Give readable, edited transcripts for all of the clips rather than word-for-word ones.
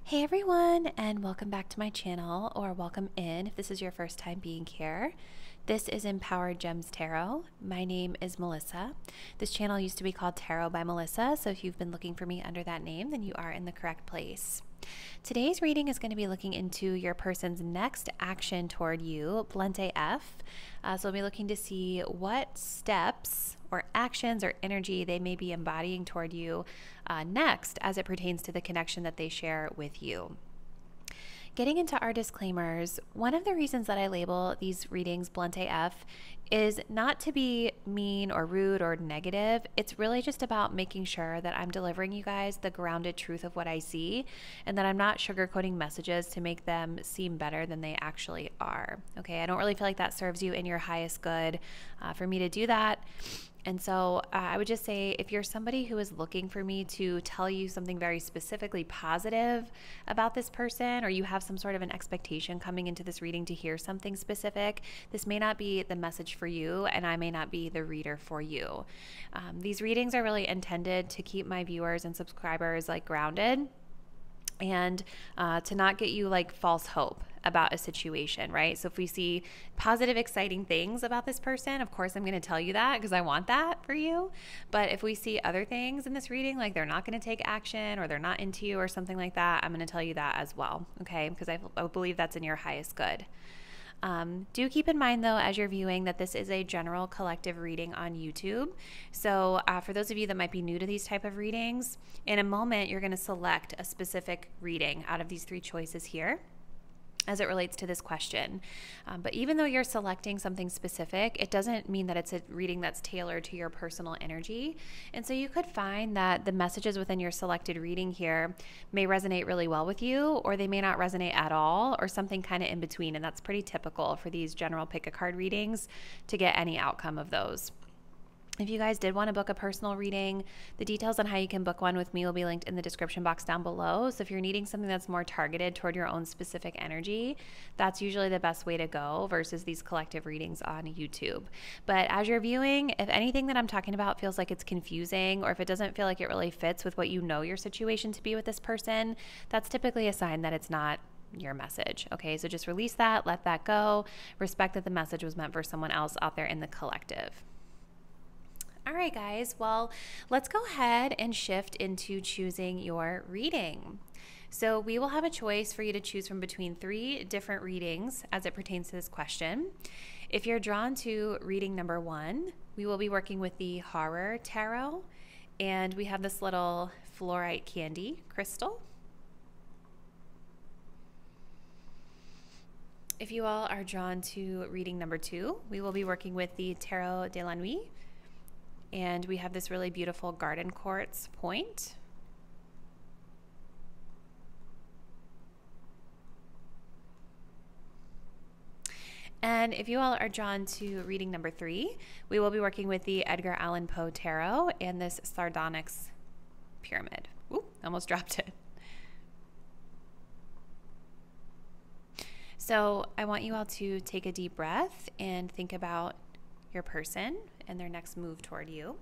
Hey everyone, and welcome back to my channel, or welcome in if this is your first time being here. This is Empowered Gems Tarot. My name is Melissa. This channel used to be called Tarot by Melissa, so if you've been looking for me under that name, then you are in the correct place. Today's reading is going to be looking into your person's next action toward you, Blunt AF. So we'll be looking to see what steps or actions or energy they may be embodying toward you next as it pertains to the connection that they share with you. Getting into our disclaimers, one of the reasons that I label these readings Blunt AF is not to be mean or rude or negative. It's really just about making sure that I'm delivering you guys the grounded truth of what I see and that I'm not sugarcoating messages to make them seem better than they actually are. Okay, I don't really feel like that serves you in your highest good for me to do that. And so I would just say if you're somebody who is looking for me to tell you something very specifically positive about this person, or you have some sort of an expectation coming into this reading to hear something specific, this may not be the message for you, and I may not be the reader for you. These readings are really intended to keep my viewers and subscribers grounded and to not get you false hope about a situation, right? So if we see positive, exciting things about this person, of course I'm going to tell you that because I want that for you. But if we see other things in this reading, like they're not going to take action or they're not into you or something like that, I'm going to tell you that as well, okay? Because I believe that's in your highest good. Do keep in mind, though, as you're viewing, that this is a general collective reading on YouTube. So for those of you that might be new to these type of readings, in a moment, you're going to select a specific reading out of these three choices here as it relates to this question. But even though you're selecting something specific, it doesn't mean that it's a reading that's tailored to your personal energy. And so you could find that the messages within your selected reading here may resonate really well with you, or they may not resonate at all, or something kind of in between. And that's pretty typical for these general pick a card readings to get any outcome of those. If you guys did want to book a personal reading, the details on how you can book one with me will be linked in the description box down below. So if you're needing something that's more targeted toward your own specific energy, that's usually the best way to go versus these collective readings on YouTube. But as you're viewing, if anything that I'm talking about feels like it's confusing, or if it doesn't feel like it really fits with what you know your situation to be with this person, that's typically a sign that it's not your message. Okay, so just release that, let that go, respect that the message was meant for someone else out there in the collective. All right, guys, well, let's go ahead and shift into choosing your reading. So we will have a choice for you to choose from between three different readings as it pertains to this question. If you're drawn to reading number one, we will be working with the Horror Tarot, and we have this little fluorite candy crystal. If you all are drawn to reading number two, we will be working with the Tarot de la Nuit, and we have this really beautiful garden quartz point. And if you all are drawn to reading number three, we will be working with the Edgar Allan Poe Tarot and this Sardonyx pyramid. Ooh, almost dropped it. So I want you all to take a deep breath and think about your person and their next move toward you.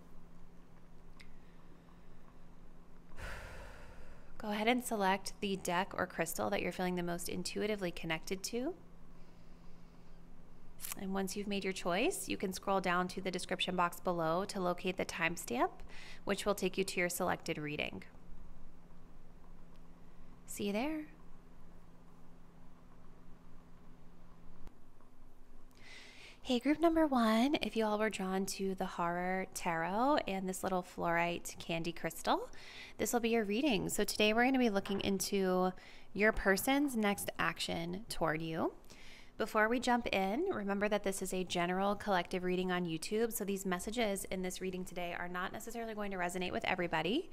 Go ahead and select the deck or crystal that you're feeling the most intuitively connected to. And once you've made your choice, you can scroll down to the description box below to locate the timestamp, which will take you to your selected reading. See you there. Hey, group number one, if you all were drawn to the Horror Tarot and this little fluorite candy crystal, this will be your reading. So today we're going to be looking into your person's next action toward you. Before we jump in, remember that this is a general collective reading on YouTube, so these messages in this reading today are not necessarily going to resonate with everybody.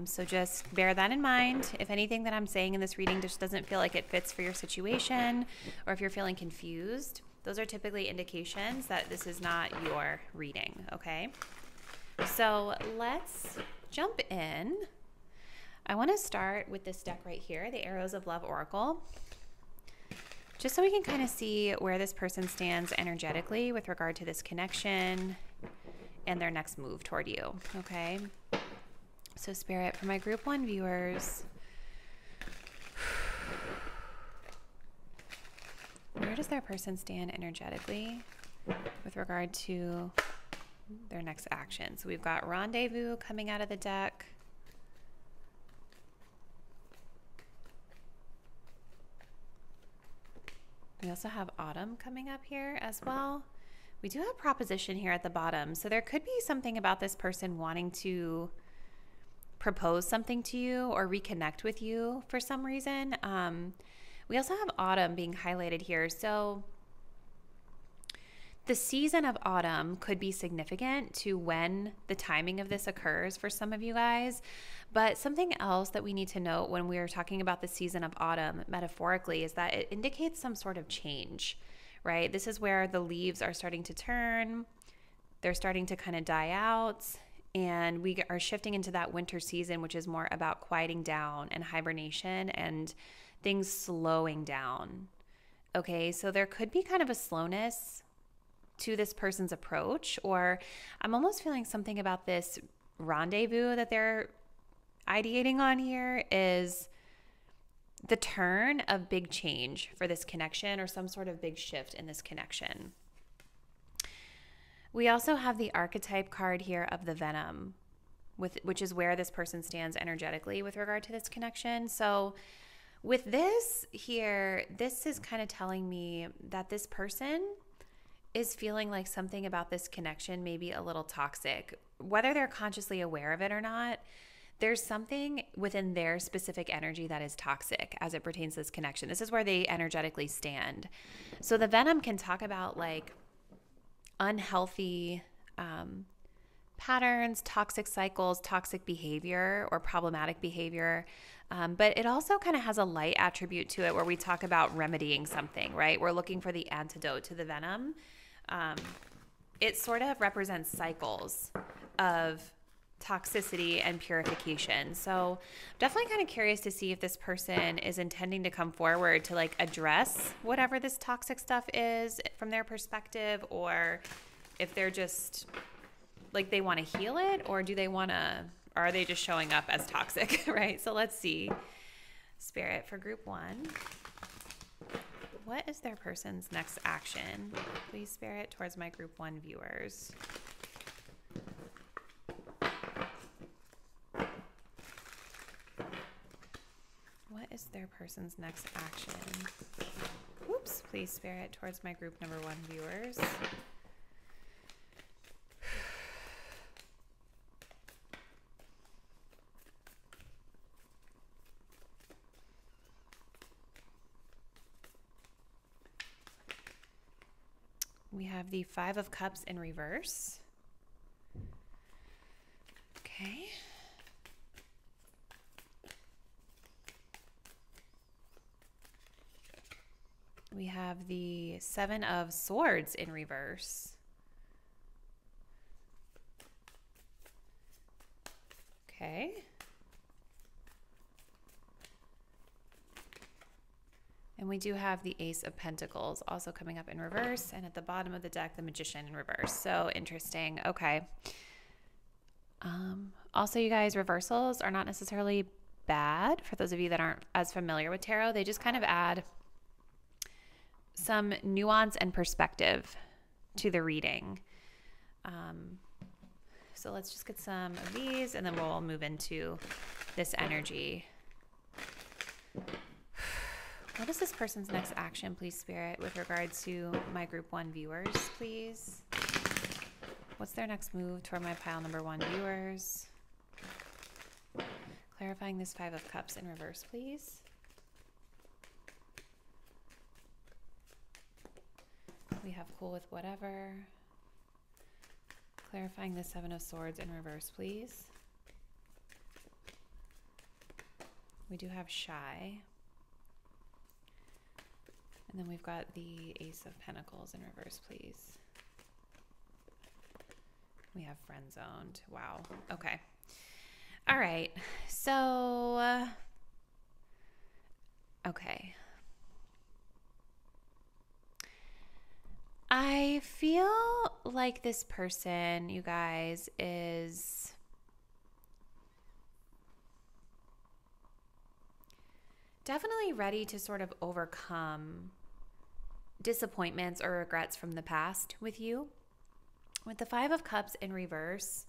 So just bear that in mind. If anything that I'm saying in this reading just doesn't feel like it fits for your situation, or if you're feeling confused, those are typically indications that this is not your reading, okay? So let's jump in. I want to start with this deck right here, the Arrows of Love Oracle, just so we can kind of see where this person stands energetically with regard to this connection and their next move toward you, okay? So Spirit, for my group one viewers, Where does their person stand energetically with regard to their next action? So we've got Rendezvous coming out of the deck. We also have Autumn coming up here as well. We do have Proposition here at the bottom. So there could be something about this person wanting to propose something to you or reconnect with you for some reason. We also have Autumn being highlighted here. So the season of autumn could be significant to when the timing of this occurs for some of you guys. But something else that we need to note when we're talking about the season of autumn metaphorically is that it indicates some sort of change, right? This is where the leaves are starting to turn. They're starting to kind of die out. And we are shifting into that winter season, which is more about quieting down and hibernation and things slowing down. Okay, so there could be kind of a slowness to this person's approach, or I'm almost feeling something about this rendezvous that they're ideating on here is the turn of big change for this connection or some sort of big shift in this connection. We also have the archetype card here of the Venom, which is where this person stands energetically with regard to this connection. So with this here, this is kind of telling me that this person is feeling like something about this connection may be a little toxic. Whether they're consciously aware of it or not, there's something within their specific energy that is toxic as it pertains to this connection. This is where they energetically stand. So the Venom can talk about like unhealthy patterns, toxic cycles, toxic behavior, or problematic behavior. But it also kind of has a light attribute to it where we talk about remedying something, right? We're looking for the antidote to the venom. It sort of represents cycles of toxicity and purification. So definitely kind of curious to see if this person is intending to come forward to like address whatever this toxic stuff is from their perspective, or if they're just like they want to heal it, or do they want to, or are they just showing up as toxic, right? So let's see. Spirit for group one. What is their person's next action? Please, Spirit, towards my group one viewers. What is their person's next action? Oops, please, Spirit, towards my group number one viewers. We have the Five of Cups in reverse. Okay. We have the Seven of Swords in reverse. Okay. And we do have the Ace of Pentacles also coming up in reverse. And at the bottom of the deck, the Magician in reverse. So interesting. Okay. Also, you guys, reversals are not necessarily bad for those of you that aren't as familiar with tarot. They just kind of add some nuance and perspective to the reading. So let's just get some of these and then we'll move into this energy. What is this person's next action, please, Spirit, with regard to my group one viewers, please? What's their next move toward my pile number one viewers? Clarifying this Five of Cups in reverse, please. We have cool with whatever. Clarifying the Seven of Swords in reverse, please. We do have shy. And then we've got the Ace of Pentacles in reverse, please. We have friend zoned. Wow. Okay. All right. So, okay. I feel like this person, you guys, is definitely ready to sort of overcome disappointments or regrets from the past with you. With the Five of Cups in reverse,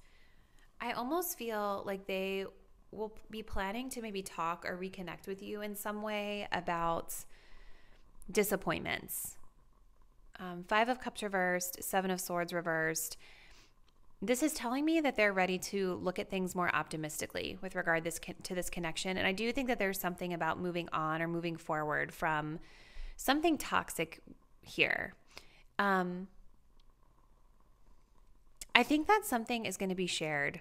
I almost feel like they will be planning to maybe talk or reconnect with you in some way about disappointments. Five of Cups reversed, Seven of Swords reversed. This is telling me that they're ready to look at things more optimistically with regard to this connection. And I do think that there's something about moving on or moving forward from something toxic here. I think that something is going to be shared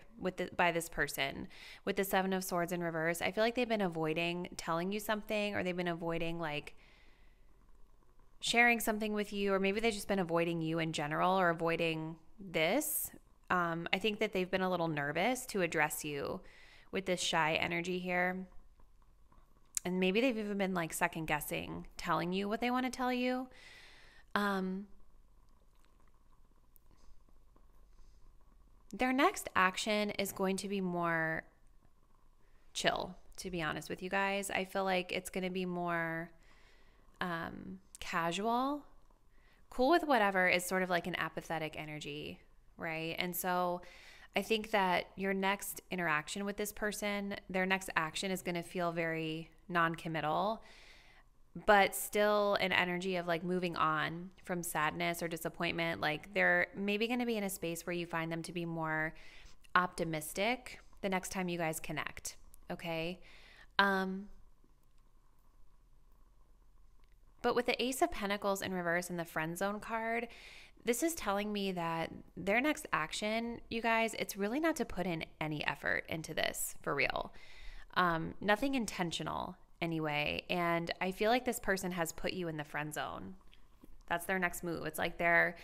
by this person with the Seven of Swords in reverse. I feel like they've been avoiding telling you something, or they've been avoiding like sharing something with you, or maybe they've just been avoiding you in general or avoiding this. I think that they've been a little nervous to address you with this shy energy here. And maybe they've even been like second guessing telling you what they want to tell you. Their next action is going to be more chill, to be honest with you guys. I feel like it's going to be more casual. Cool with whatever is sort of like an apathetic energy, right? And so I think that your next interaction with this person, their next action is going to feel very non-committal, but still an energy of like moving on from sadness or disappointment. Like they're maybe going to be in a space where you find them to be more optimistic the next time you guys connect. Okay. But with the Ace of Pentacles in reverse and the friend zone card, this is telling me that their next action, you guys, it's really not to put in any effort into this for real. Nothing intentional anyway. And I feel like this person has put you in the friend zone. That's their next move. It's like they're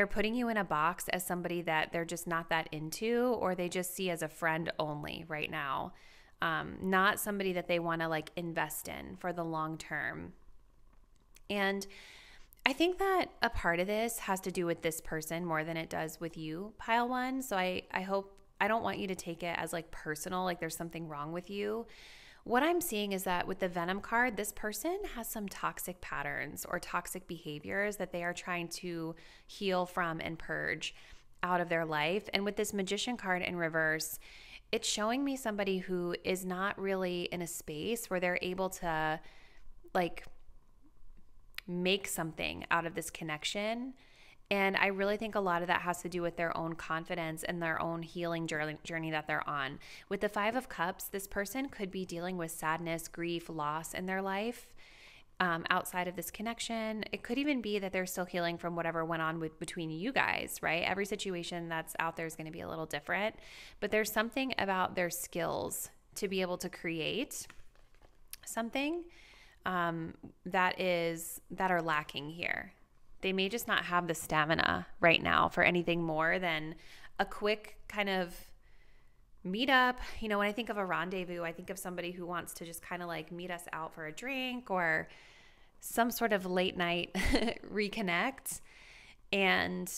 putting you in a box as somebody that they're just not that into, or they just see as a friend only right now. Not somebody that they want to like invest in for the long term. And I think that a part of this has to do with this person more than it does with you, pile one. So I don't want you to take it as like personal, like there's something wrong with you. What I'm seeing is that with the Venom card, this person has some toxic patterns or toxic behaviors that they are trying to heal from and purge out of their life. And with this Magician card in reverse, it's showing me somebody who is not really in a space where they're able to like make something out of this connection. And I really think a lot of that has to do with their own confidence and their own healing journey that they're on. With the Five of Cups, this person could be dealing with sadness, grief, loss in their life outside of this connection. It could even be that they're still healing from whatever went on between you guys, right? Every situation that's out there is going to be a little different. But there's something about their skills to be able to create something that are lacking here. They may just not have the stamina right now for anything more than a quick kind of meetup. You know, when I think of a rendezvous, I think of somebody who wants to just kind of like meet us out for a drink or some sort of late night reconnect. And,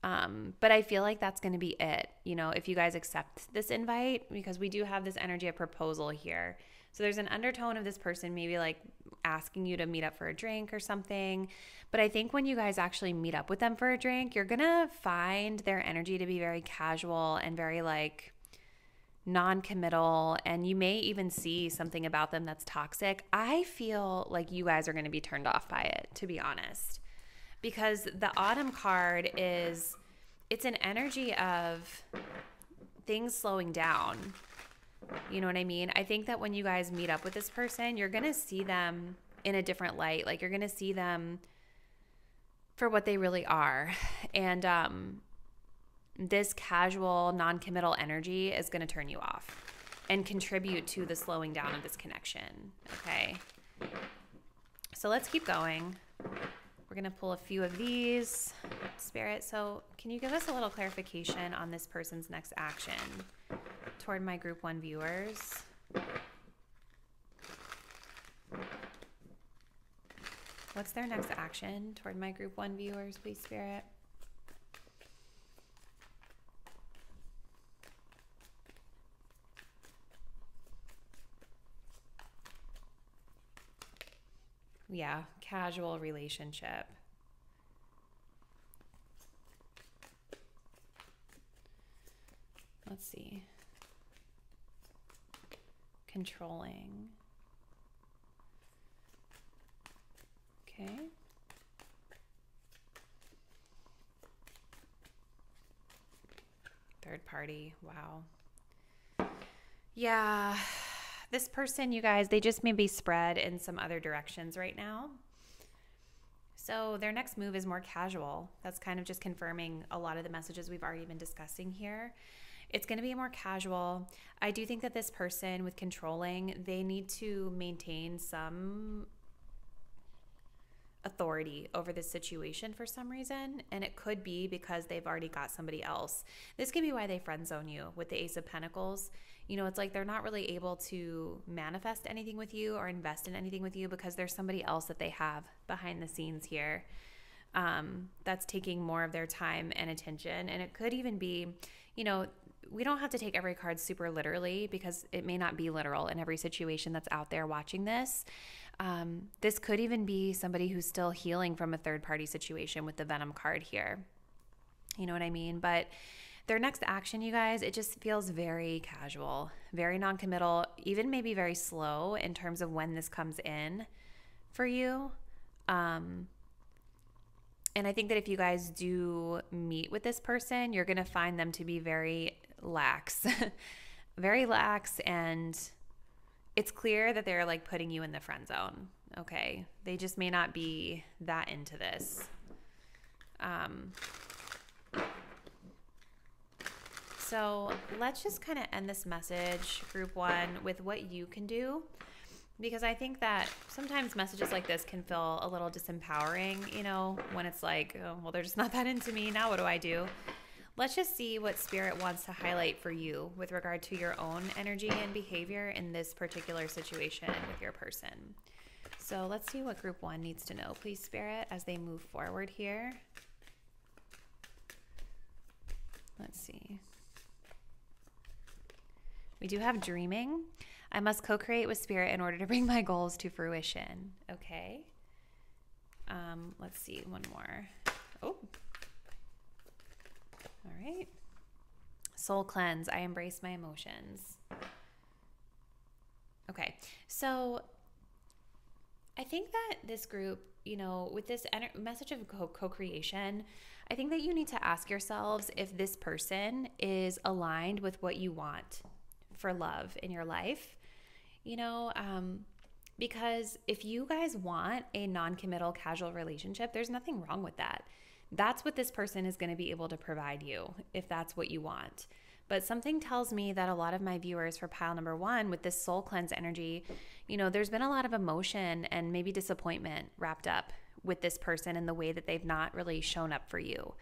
but I feel like that's going to be it, you know, if you guys accept this invite, because we do have this energy of proposal here. So there's an undertone of this person maybe like asking you to meet up for a drink or something. But I think when you guys actually meet up with them for a drink, you're going to find their energy to be very casual and very like non-committal. And you may even see something about them that's toxic. I feel like you guys are going to be turned off by it, to be honest. Because the Autumn card it's an energy of things slowing down. You know what I mean? I think that when you guys meet up with this person, you're going to see them in a different light. Like you're going to see them for what they really are. And this casual, non-committal energy is going to turn you off and contribute to the slowing down of this connection. Okay. So let's keep going. We're going to pull a few of these, Spirit. So can you give us a little clarification on this person's next action toward my group 1 viewers? What's their next action toward my group 1 viewers, please, Spirit? Yeah, casual relationship. Let's see. Controlling. Okay. Third party. Wow. Yeah. This person, you guys, they just may be spread in some other directions right now. So their next move is more casual. That's kind of just confirming a lot of the messages we've already been discussing here. It's going to be more casual. I do think that this person with controlling, they need to maintain some authority over this situation for some reason, and it could be because they've already got somebody else. This could be why they friend zone you with the Ace of Pentacles. You know, it's like they're not really able to manifest anything with you or invest in anything with you because there's somebody else that they have behind the scenes here that's taking more of their time and attention. And it could even be, you know, we don't have to take every card super literally because it may not be literal in every situation that's out there watching this. This could even be somebody who's still healing from a third-party situation with the Venom card here. You know what I mean? But their next action, you guys, it just feels very casual, very non-committal, even maybe very slow in terms of when this comes in for you. And I think that if you guys do meet with this person, you're going to find them to be very lax, very lax, and it's clear that they're like putting you in the friend zone. Okay. They just may not be that into this. So let's just kind of end this message, group one, with what you can do. Because I think that sometimes messages like this can feel a little disempowering, you know, when it's like, oh, well, they're just not that into me. Now what do I do? Let's just see what Spirit wants to highlight for you with regard to your own energy and behavior in this particular situation with your person. So let's see what group one needs to know, please, Spirit, as they move forward here. Let's see. We do have dreaming. I must co-create with Spirit in order to bring my goals to fruition. Okay. Let's see, one more. Oh. All right. Soul cleanse. I embrace my emotions. Okay. So I think that this group, you know, with this message of co-creation, I think that you need to ask yourselves if this person is aligned with what you want for love in your life. You know, because if you guys want a non-committal casual relationship, there's nothing wrong with that. That's what this person is going to be able to provide you if that's what you want. But something tells me that a lot of my viewers for pile number one with this soul cleanse energy, you know, there's been a lot of emotion and maybe disappointment wrapped up with this person in the way that they've not really shown up for you.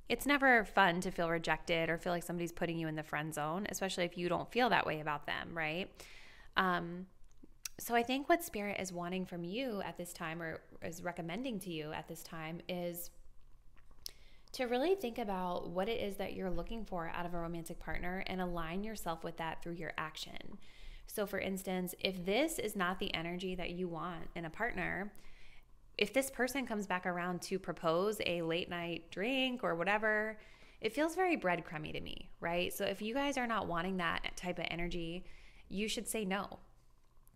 It's never fun to feel rejected or feel like somebody's putting you in the friend zone, especially if you don't feel that way about them, right? So I think what Spirit is wanting from you at this time, or is recommending to you at this time, is to really think about what it is that you're looking for out of a romantic partner and align yourself with that through your action. So for instance, if this is not the energy that you want in a partner, if this person comes back around to propose a late night drink or whatever, it feels very breadcrumby to me, right? So if you guys are not wanting that type of energy, you should say no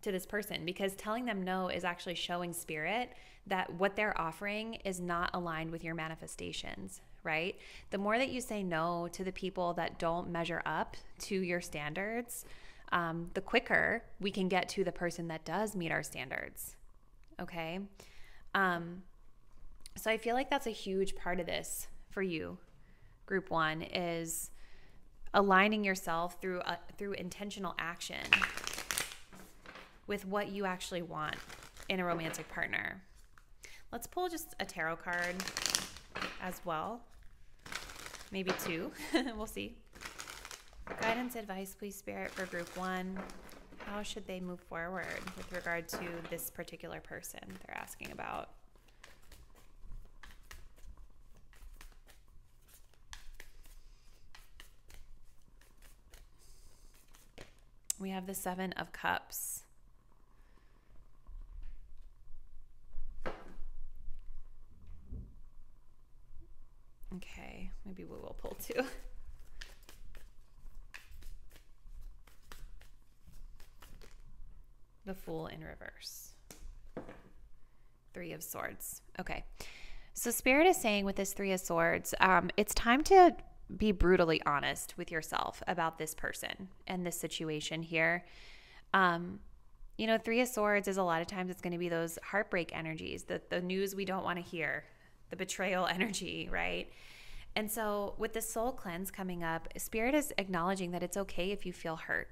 to this person, because telling them no is actually showing Spirit that what they're offering is not aligned with your manifestations, right? The more that you say no to the people that don't measure up to your standards, the quicker we can get to the person that does meet our standards, okay? So I feel like that's a huge part of this for you. Group one is aligning yourself through intentional action with what you actually want in a romantic partner. Let's pull just a tarot card as well. Maybe two. We'll see. Guidance, advice, please, Spirit, for group one. How should they move forward with regard to this particular person they're asking about? We have the Seven of Cups. Okay, maybe we will pull two. The Fool in reverse. Three of Swords. Okay. So Spirit is saying with this Three of Swords, it's time to be brutally honest with yourself about this person and this situation here. You know, Three of Swords is a lot of times it's going to be those heartbreak energies, the news we don't want to hear, the betrayal energy, right? And so with the soul cleanse coming up, Spirit is acknowledging that it's okay if you feel hurt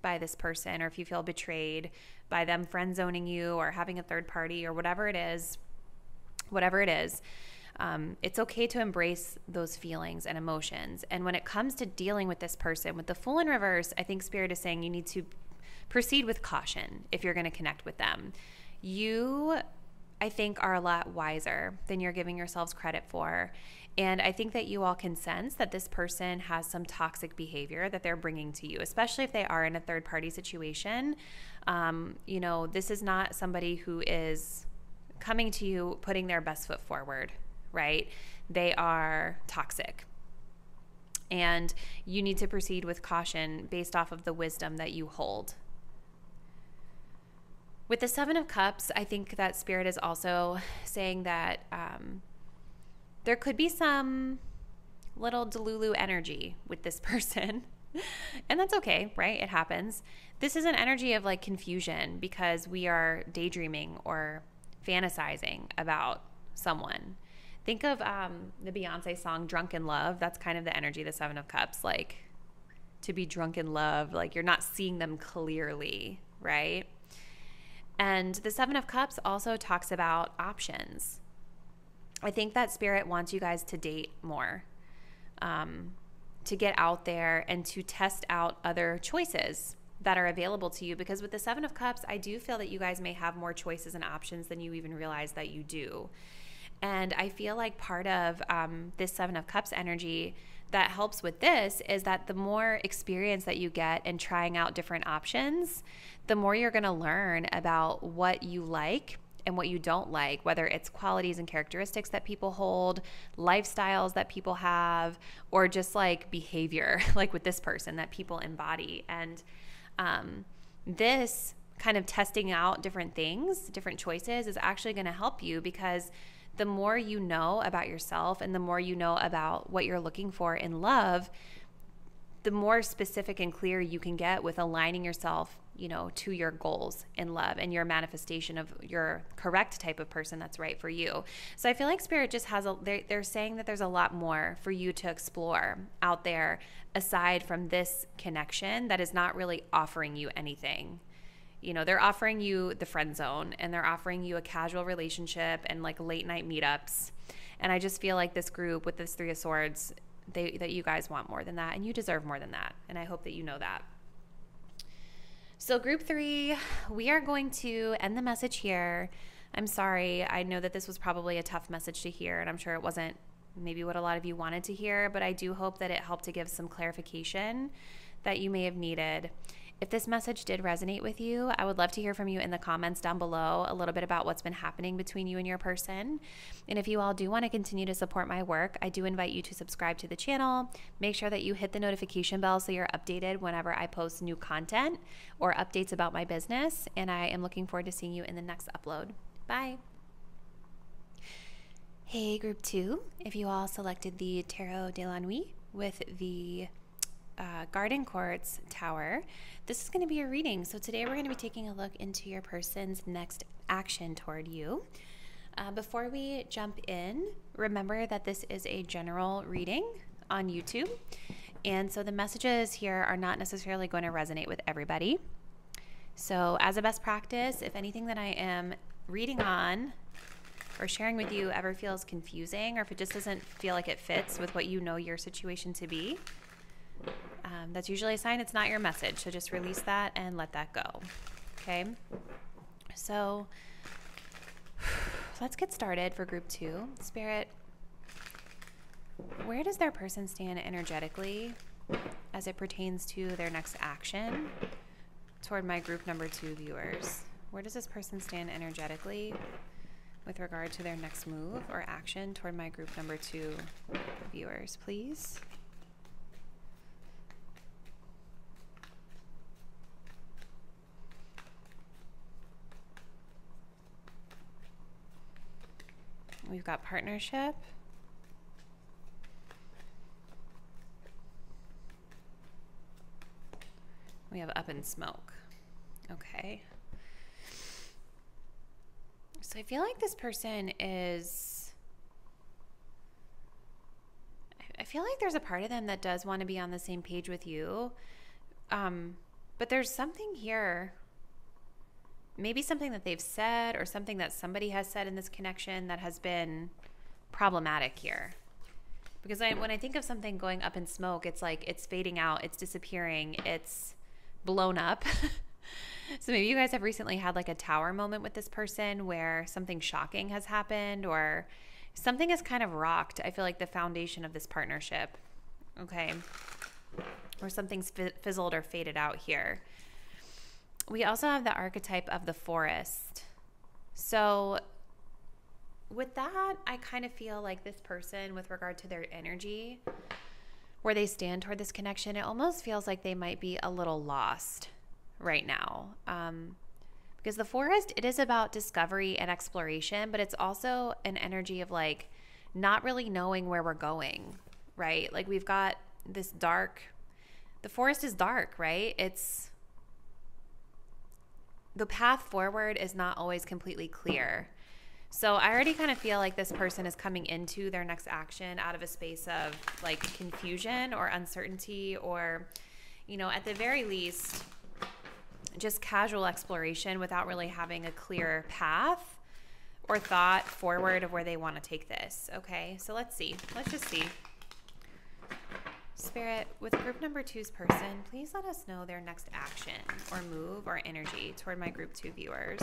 by this person, or if you feel betrayed by them friend zoning you or having a third party or whatever it is. It's okay to embrace those feelings and emotions. And when it comes to dealing with this person, with the Fool in reverse, I think Spirit is saying you need to proceed with caution if you're going to connect with them. You, I think, are a lot wiser than you're giving yourselves credit for. And I think that you all can sense that this person has some toxic behavior that they're bringing to you, especially if they are in a third party situation. You know, this is not somebody who is coming to you putting their best foot forward, right? They are toxic. And you need to proceed with caution based off of the wisdom that you hold. With the Seven of Cups, I think that Spirit is also saying that there could be some little Delulu energy with this person. And that's okay, right? It happens. This is an energy of like confusion because we are daydreaming or fantasizing about someone. Think of the Beyonce song Drunk in Love. That's kind of the energy of the Seven of Cups, like to be drunk in love, like you're not seeing them clearly, right? And the Seven of Cups also talks about options. I think that Spirit wants you guys to date more, to get out there and to test out other choices that are available to you. Because with the Seven of Cups, I do feel that you guys may have more choices and options than you even realize that you do. And I feel like part of this Seven of Cups energy that helps with this is that the more experience that you get in trying out different options, the more you're going to learn about what you like and what you don't like, whether it's qualities and characteristics that people hold, lifestyles that people have, or just like behavior, like with this person that people embody. And this kind of testing out different things, different choices is actually going to help you, because the more you know about yourself and the more you know about what you're looking for in love, the more specific and clear you can get with aligning yourself, you know, to your goals in love and your manifestation of your correct type of person that's right for you. So I feel like Spirit just has they're saying that there's a lot more for you to explore out there aside from this connection that is not really offering you anything. You know, they're offering you the friend zone and they're offering you a casual relationship and like late night meetups. And I just feel like this group with this Three of Swords, that you guys want more than that, and you deserve more than that. And I hope that you know that. So group 3, we are going to end the message here. I'm sorry. I know that this was probably a tough message to hear, and I'm sure it wasn't maybe what a lot of you wanted to hear, but I do hope that it helped to give some clarification that you may have needed. If this message did resonate with you, I would love to hear from you in the comments down below a little bit about what's been happening between you and your person. And if you all do want to continue to support my work, I do invite you to subscribe to the channel. Make sure that you hit the notification bell so you're updated whenever I post new content or updates about my business. And I am looking forward to seeing you in the next upload. Bye. Hey, group 2, if you all selected the Tarot de la Nuit with the Garden Quartz Tower, this is going to be a reading. So today we're going to be taking a look into your person's next action toward you. Before we jump in, remember that this is a general reading on YouTube, and so the messages here are not necessarily going to resonate with everybody. So as a best practice, if anything that I am reading on or sharing with you ever feels confusing, or if it just doesn't feel like it fits with what you know your situation to be, that's usually a sign it's not your message. So just release that and let that go. Okay. So let's get started for group 2. Spirit, where does their person stand energetically as it pertains to their next action toward my group number 2 viewers? Where does this person stand energetically with regard to their next move or action toward my group number 2 viewers, please? We've got partnership. We have up in smoke. Okay. So I feel like this person is, I feel like there's a part of them that does want to be on the same page with you. But there's something here, maybe something that they've said or something that somebody has said in this connection that has been problematic here. Because when I think of something going up in smoke, it's like it's fading out, it's disappearing, it's blown up. So maybe you guys have recently had like a tower moment with this person where something shocking has happened or something has kind of rocked, I feel like, the foundation of this partnership. Okay. Or something's fizzled or faded out here. We also have the archetype of the forest. So with that, I kind of feel like this person, with regard to their energy, where they stand toward this connection, it almost feels like they might be a little lost right now. Because the forest, it is about discovery and exploration, but it's also an energy of like not really knowing where we're going, right? Like we've got this dark, the forest is dark, right? It's, the path forward is not always completely clear. So I already kind of feel like this person is coming into their next action out of a space of like confusion or uncertainty, or, you know, at the very least, just casual exploration without really having a clear path or thought forward of where they want to take this. Okay, so let's see. Let's just see. Spirit, with group number 2's person, please let us know their next action or move or energy toward my group 2 viewers.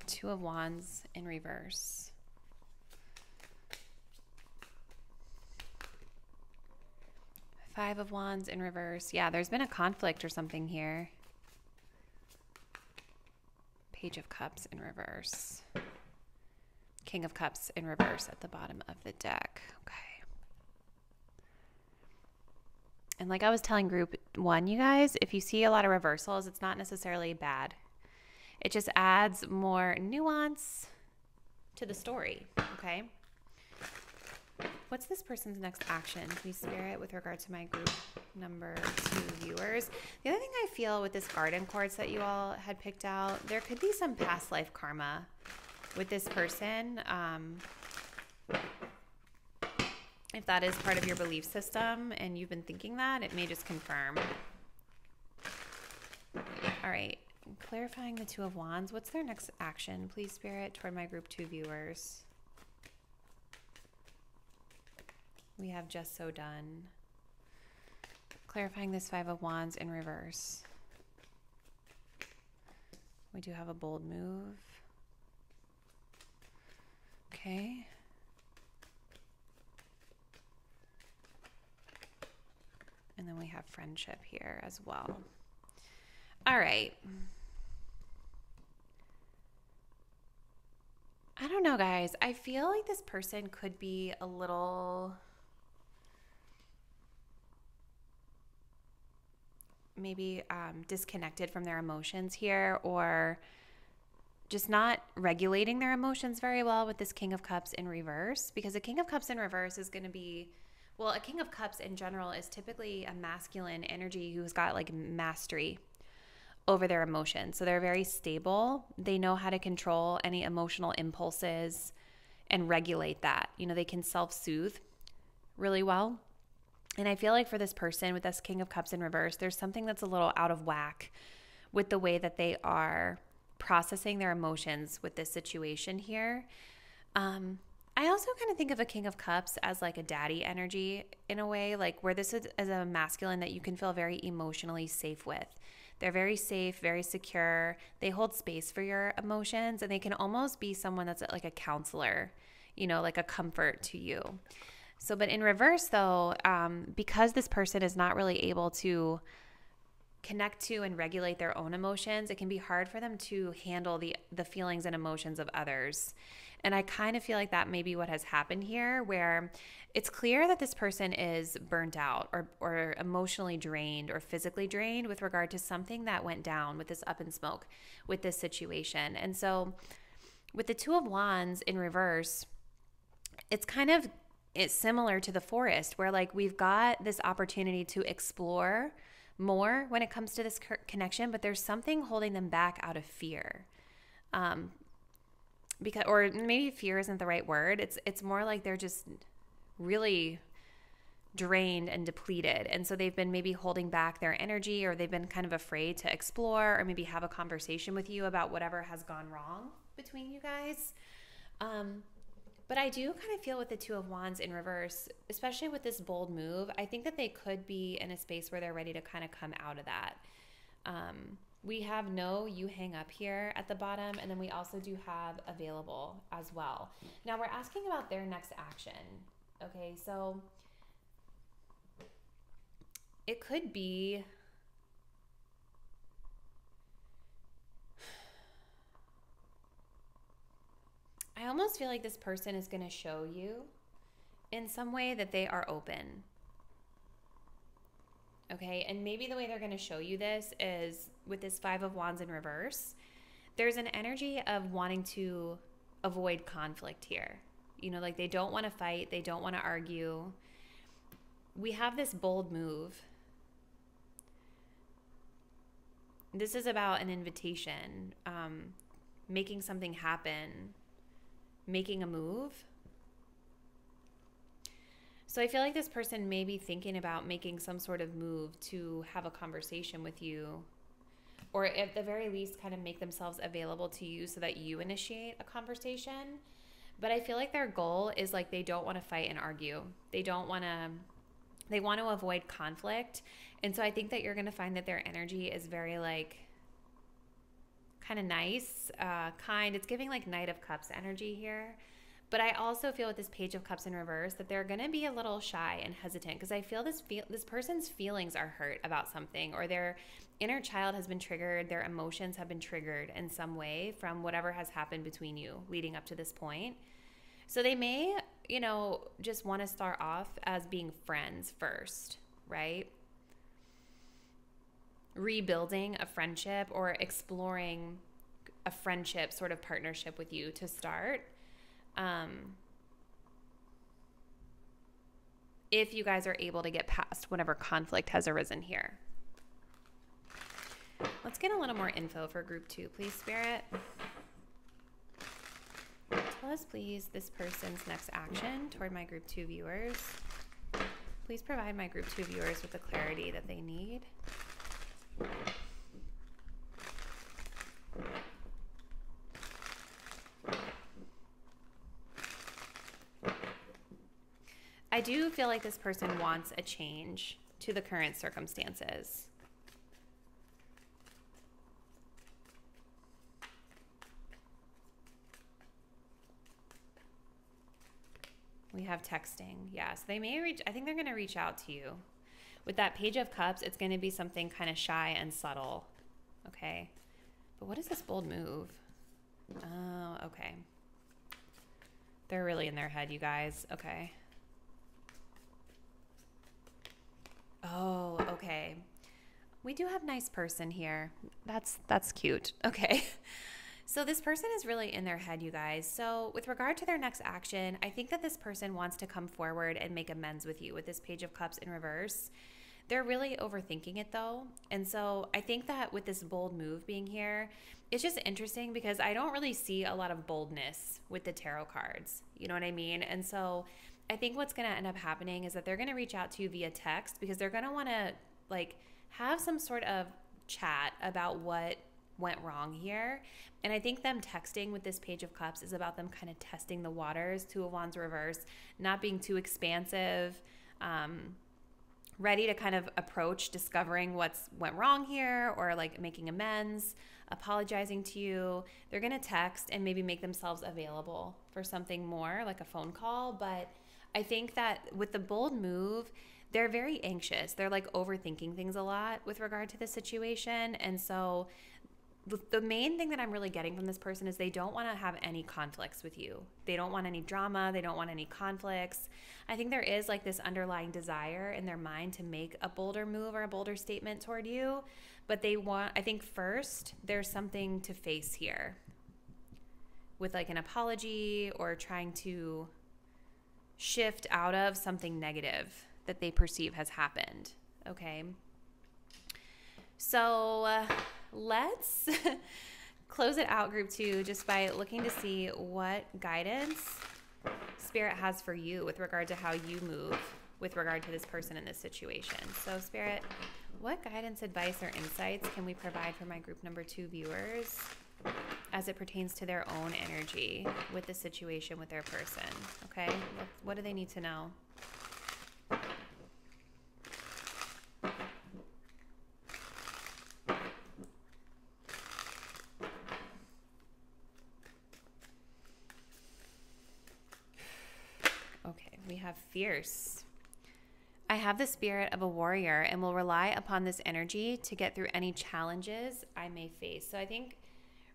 Two of Wands in reverse. Five of Wands in reverse. Yeah, there's been a conflict or something here. Page of Cups in reverse. King of Cups in reverse at the bottom of the deck. Okay. And like I was telling group 1, you guys, if you see a lot of reversals, it's not necessarily bad. It just adds more nuance to the story, okay? What's this person's next action, please, Spirit, with regard to my group number 2 viewers? The other thing I feel with this garden quartz that you all had picked out, there could be some past life karma with this person. If that is part of your belief system and you've been thinking that, it may just confirm. All right. Clarifying the Two of Wands. What's their next action, please, Spirit, toward my group 2 viewers? We have just so done. Clarifying this Five of Wands in reverse. We do have a bold move. Okay. And then we have friendship here as well. All right. I don't know, guys. I feel like this person could be a little maybe disconnected from their emotions here, or just not regulating their emotions very well with this King of Cups in reverse, because a King of Cups in reverse is going to be, well, a King of Cups in general is typically a masculine energy who's got like mastery over their emotions. So they're very stable. They know how to control any emotional impulses and regulate that. You know, they can self-soothe really well. And I feel like for this person with this King of Cups in reverse, there's something that's a little out of whack with the way that they are processing their emotions with this situation here. I also kind of think of a King of Cups as like a daddy energy in a way, like where this is as a masculine that you can feel very emotionally safe with. They're very safe, very secure. They hold space for your emotions, and they can almost be someone that's like a counselor, you know, like a comfort to you. So, but in reverse though, because this person is not really able to connect to and regulate their own emotions, it can be hard for them to handle the feelings and emotions of others. And I kind of feel like that may be what has happened here, where it's clear that this person is burnt out or emotionally drained or physically drained with regard to something that went down with this up in smoke with this situation. And so with the Two of Wands in reverse, it's similar to the Forest, where like we've got this opportunity to explore more when it comes to this connection, but there's something holding them back out of fear. Because, or maybe fear isn't the right word. It's more like they're just really drained and depleted. And so they've been maybe holding back their energy, or they've been kind of afraid to explore or maybe have a conversation with you about whatever has gone wrong between you guys. But I do kind of feel with the Two of Wands in reverse, especially with this bold move, I think that they could be in a space where they're ready to kind of come out of that. We have no you hang up here at the bottom, and then we also do have available as well. Now we're asking about their next action. Okay, so it could be I almost feel like this person is going to show you in some way that they are open. Okay, and maybe the way they're going to show you this is with this Five of Wands in reverse. There's an energy of wanting to avoid conflict here. You know, like they don't want to fight. They don't want to argue. We have this bold move. This is about an invitation, making something happen, making a move. So I feel like this person may be thinking about making some sort of move to have a conversation with you, or at the very least kind of make themselves available to you so that you initiate a conversation. But I feel like their goal is like they don't want to fight and argue. They want to avoid conflict. And so I think that you're going to find that their energy is very like kind of nice, kind. It's giving like Knight of Cups energy here. But I also feel with this Page of Cups in reverse that they're going to be a little shy and hesitant, because I feel this person's feelings are hurt about something, or their inner child has been triggered, their emotions have been triggered in some way from whatever has happened between you leading up to this point. So they may, you know, just want to start off as being friends first, right? Rebuilding a friendship or exploring a friendship sort of partnership with you to start. If you guys are able to get past whatever conflict has arisen here. Let's get a little more info for group 2, please, Spirit. Tell us, please, this person's next action toward my group 2 viewers. Please provide my group 2 viewers with the clarity that they need. I do feel like this person wants a change to the current circumstances. We have texting. Yes, they may reach. I think they're going to reach out to you. With that Page of Cups, it's going to be something kind of shy and subtle. Okay. But what is this bold move? Oh, okay. They're really in their head, you guys. Okay. Oh, okay. We do have nice person here. That's cute. Okay. So this person is really in their head, you guys. So with regard to their next action, I think that this person wants to come forward and make amends with you with this Page of Cups in reverse. They're really overthinking it though. And so I think that with this bold move being here, it's just interesting because I don't really see a lot of boldness with the tarot cards. You know what I mean? And so I think what's going to end up happening is that they're going to reach out to you via text, because they're going to want to like have some sort of chat about what went wrong here. And I think them texting with this Page of Cups is about them kind of testing the waters. Two of Wands reverse, not being too expansive, ready to kind of approach discovering what's went wrong here, or like making amends, apologizing to you. They're going to text and maybe make themselves available for something more, like a phone call. But I think that with the bold move, they're very anxious. They're like overthinking things a lot with regard to the situation. And so the main thing that I'm really getting from this person is they don't want to have any conflicts with you. They don't want any drama. They don't want any conflicts. I think there is like this underlying desire in their mind to make a bolder move or a bolder statement toward you. But they want, I think first, there's something to face here with like an apology or trying to shift out of something negative that they perceive has happened. Okay. So let's close it out, group 2, just by looking to see what guidance Spirit has for you with regard to how you move with regard to this person in this situation. So Spirit, what guidance, advice, or insights can we provide for my group number 2 viewers as it pertains to their own energy with the situation with their person? Okay, what do they need to know? Okay, we have fierce. I have the spirit of a warrior and will rely upon this energy to get through any challenges I may face. So I think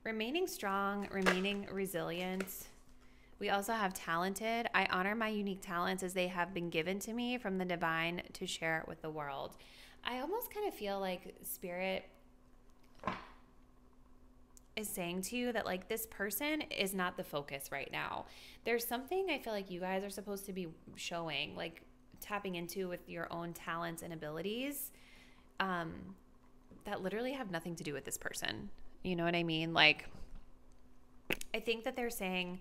remaining strong, remaining resilient. We also have talented. I honor my unique talents as they have been given to me from the divine to share it with the world. I almost kind of feel like Spirit is saying to you that like this person is not the focus right now. There's something I feel like you guys are supposed to be showing, like tapping into with your own talents and abilities that literally have nothing to do with this person. You know what I mean? Like, I think that they're saying,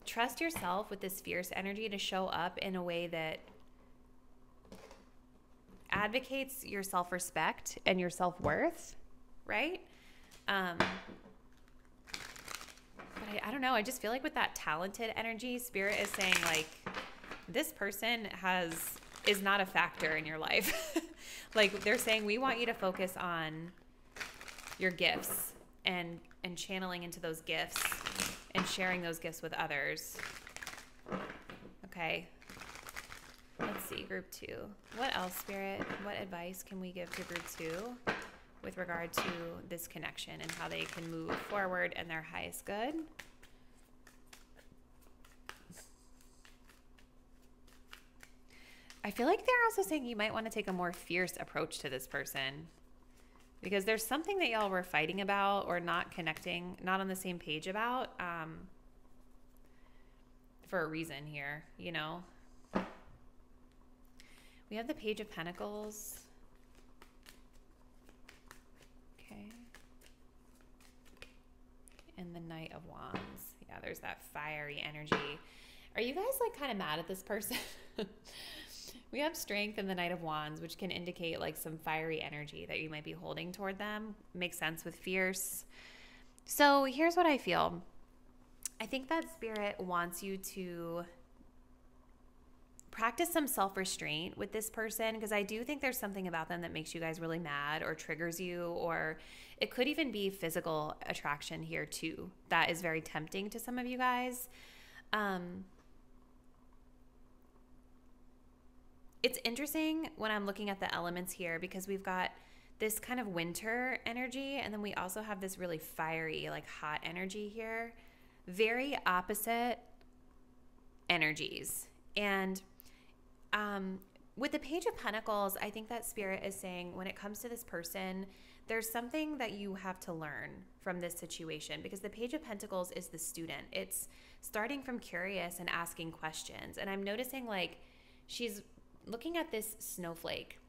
trust yourself with this fierce energy to show up in a way that advocates your self-respect and your self-worth, right? But I don't know. I just feel like with that talented energy, Spirit is saying like, this person is not a factor in your life. Like they're saying, we want you to focus on your gifts and channeling into those gifts and sharing those gifts with others. Okay. Let's see, group 2. What else, Spirit? What advice can we give to group 2 with regard to this connection and how they can move forward in their highest good? I feel like they're also saying you might want to take a more fierce approach to this person because there's something that y'all were fighting about or not connecting, not on the same page about for a reason here, you know? We have the Page of Pentacles. Okay. And the Knight of Wands. Yeah, there's that fiery energy. Are you guys like kind of mad at this person? We have Strength and the Knight of Wands, which can indicate like some fiery energy that you might be holding toward them. Makes sense with fierce. So here's what I feel. I think that Spirit wants you to practice some self-restraint with this person because I do think there's something about them that makes you guys really mad or triggers you, or it could even be physical attraction here too. That is very tempting to some of you guys. It's interesting when I'm looking at the elements here because we've got this kind of winter energy and then we also have this really fiery, like hot energy here. Very opposite energies. And with the Page of Pentacles, I think that Spirit is saying when it comes to this person, there's something that you have to learn from this situation because the Page of Pentacles is the student. It's starting from curious and asking questions. And I'm noticing like she's looking at this snowflake.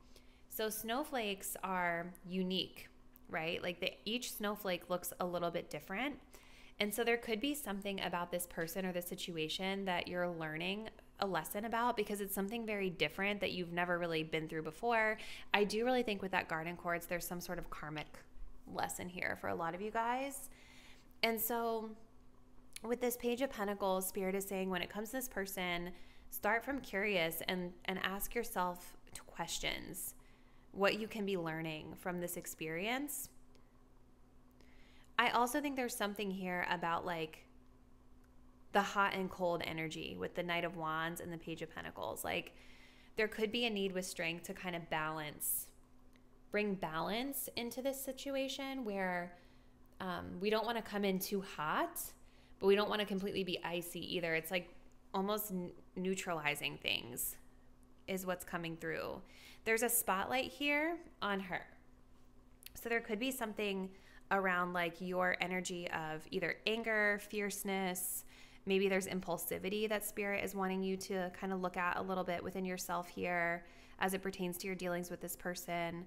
So snowflakes are unique, right? Like each snowflake looks a little bit different. And so there could be something about this person or the situation that you're learning a lesson about, because it's something very different that you've never really been through before. I do really think with that garden quartz, there's some sort of karmic lesson here for a lot of you guys. And so with this Page of Pentacles, Spirit is saying when it comes to this person, start from curious and ask yourself questions, what you can be learning from this experience. I also think there's something here about like the hot and cold energy with the Knight of Wands and the Page of Pentacles. Like there could be a need with strength to kind of bring balance into this situation where we don't want to come in too hot, but we don't want to completely be icy either. It's like almost neutralizing things is what's coming through. There's a spotlight here on her. So there could be something around like your energy of either anger, fierceness. Maybe there's impulsivity that Spirit is wanting you to kind of look at a little bit within yourself here as it pertains to your dealings with this person.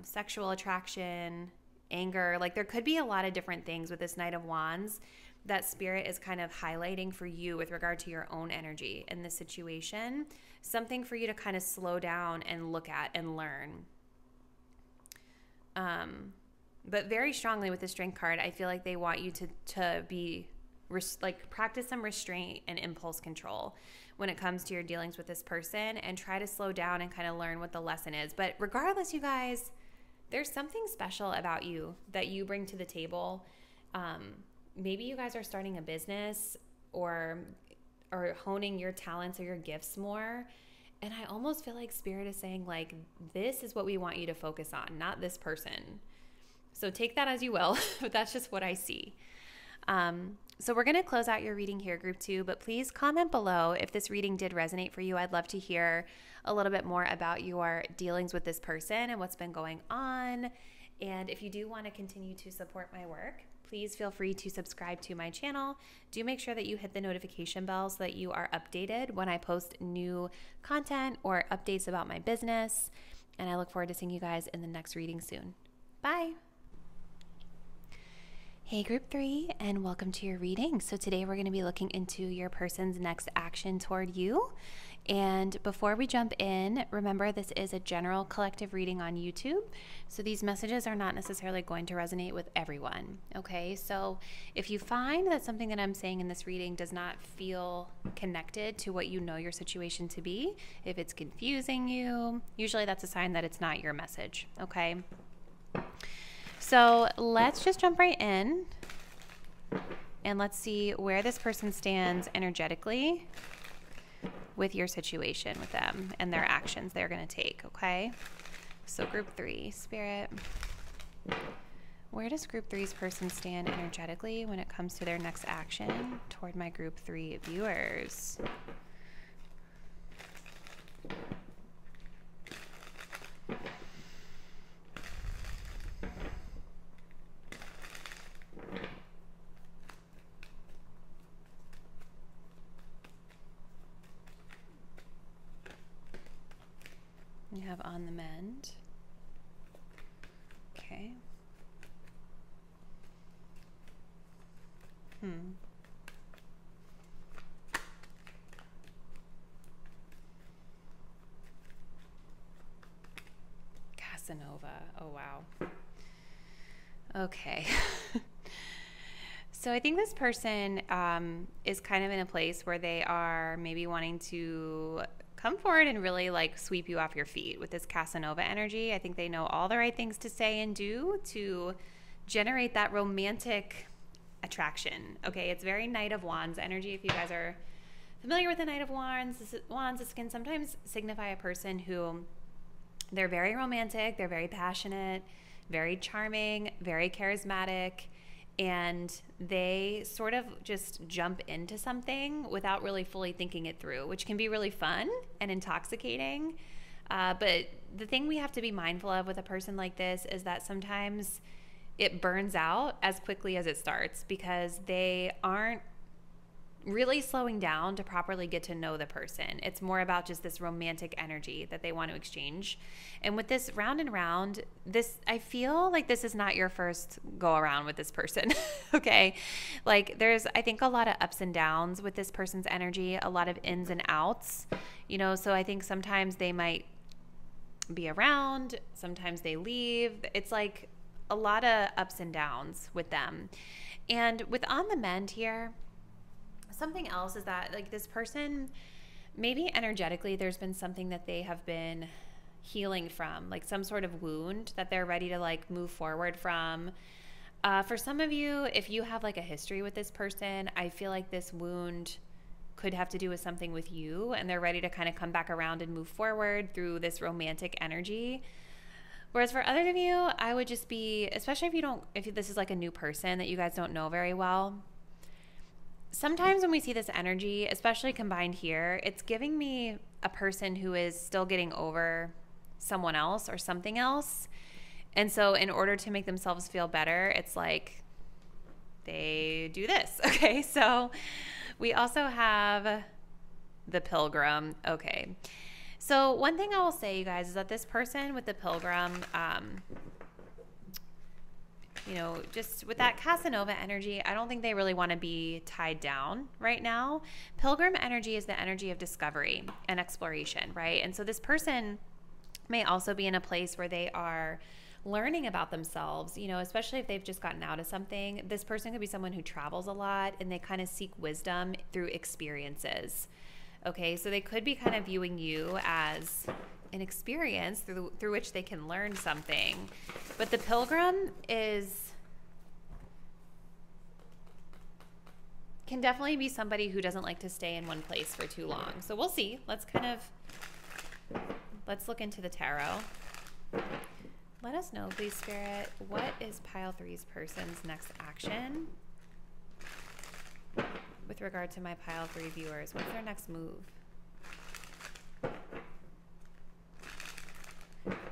Sexual attraction, anger. Like there could be a lot of different things with this Knight of Wands that Spirit is kind of highlighting for you with regard to your own energy in this situation. Something for you to kind of slow down and look at and learn. But very strongly with the Strength card, I feel like they want you to be like practice some restraint and impulse control when it comes to your dealings with this person, and try to slow down and kind of learn what the lesson is. But regardless, you guys, there's something special about you that you bring to the table. Maybe you guys are starting a business or honing your talents or your gifts more. And I almost feel like Spirit is saying like, this is what we want you to focus on, not this person. So take that as you will, but that's just what I see. So we're going to close out your reading here, group 2, but please comment below if this reading did resonate for you. I'd love to hear a little bit more about your dealings with this person and what's been going on. And if you do want to continue to support my work, please feel free to subscribe to my channel. Do make sure that you hit the notification bell so that you are updated when I post new content or updates about my business. And I look forward to seeing you guys in the next reading soon. Bye. Hey group 3, and welcome to your reading. So today we're going to be looking into your person's next action toward you. And before we jump in, remember this is a general collective reading on YouTube. So these messages are not necessarily going to resonate with everyone. Okay, so if you find that something that I'm saying in this reading does not feel connected to what you know your situation to be, if it's confusing you, usually that's a sign that it's not your message. Okay. So let's just jump right in and let's see where this person stands energetically with your situation with them and their actions they're going to take, okay? So group 3, Spirit, where does group 3's person stand energetically when it comes to their next action toward my group 3 viewers? We have on the mend. Okay. Casanova. Oh, wow. Okay. So I think this person is kind of in a place where they are maybe wanting to come forward and really like sweep you off your feet with this Casanova energy. I think they know all the right things to say and do to generate that romantic attraction. Okay, it's very Knight of Wands energy. If you guys are familiar with the Knight of Wands, this can sometimes signify a person who they're very romantic, they're very passionate, very charming, very charismatic, and they sort of just jump into something without really fully thinking it through, which can be really fun and intoxicating. But the thing we have to be mindful of with a person like this is that sometimes it burns out as quickly as it starts because they aren't really slowing down to properly get to know the person. It's more about just this romantic energy that they want to exchange. And with this round and round, I feel like this is not your first go around with this person. Okay. Like there's, I think, a lot of ups and downs with this person's energy, a lot of ins and outs, you know, so I think sometimes they might be around, sometimes they leave. It's like a lot of ups and downs with them. And with on the mend here, something else is that like this person, maybe energetically, there's been something that they have been healing from, like some sort of wound that they're ready to like move forward from. For some of you, if you have like a history with this person, I feel like this wound could have to do with something with you, and they're ready to kind of come back around and move forward through this romantic energy. Whereas for others of you, I would just be, especially if this is like a new person that you guys don't know very well, sometimes when we see this energy, especially combined here, it's giving me a person who is still getting over someone else or something else. And so in order to make themselves feel better, it's like they do this. Okay, so we also have the Pilgrim. Okay, so one thing I will say, you guys, is that this person with the Pilgrim, you know, just with that Casanova energy, I don't think they really want to be tied down right now. Pilgrim energy is the energy of discovery and exploration, right? And so this person may also be in a place where they are learning about themselves, you know, especially if they've just gotten out of something. This person could be someone who travels a lot and they kind of seek wisdom through experiences. Okay, so they could be kind of viewing you as an experience through which they can learn something. But the Pilgrim can definitely be somebody who doesn't like to stay in one place for too long. So we'll see. Let's look into the tarot. Let us know, please, Spirit, what is pile 3's person's next action with regard to my pile 3 viewers? What's their next move?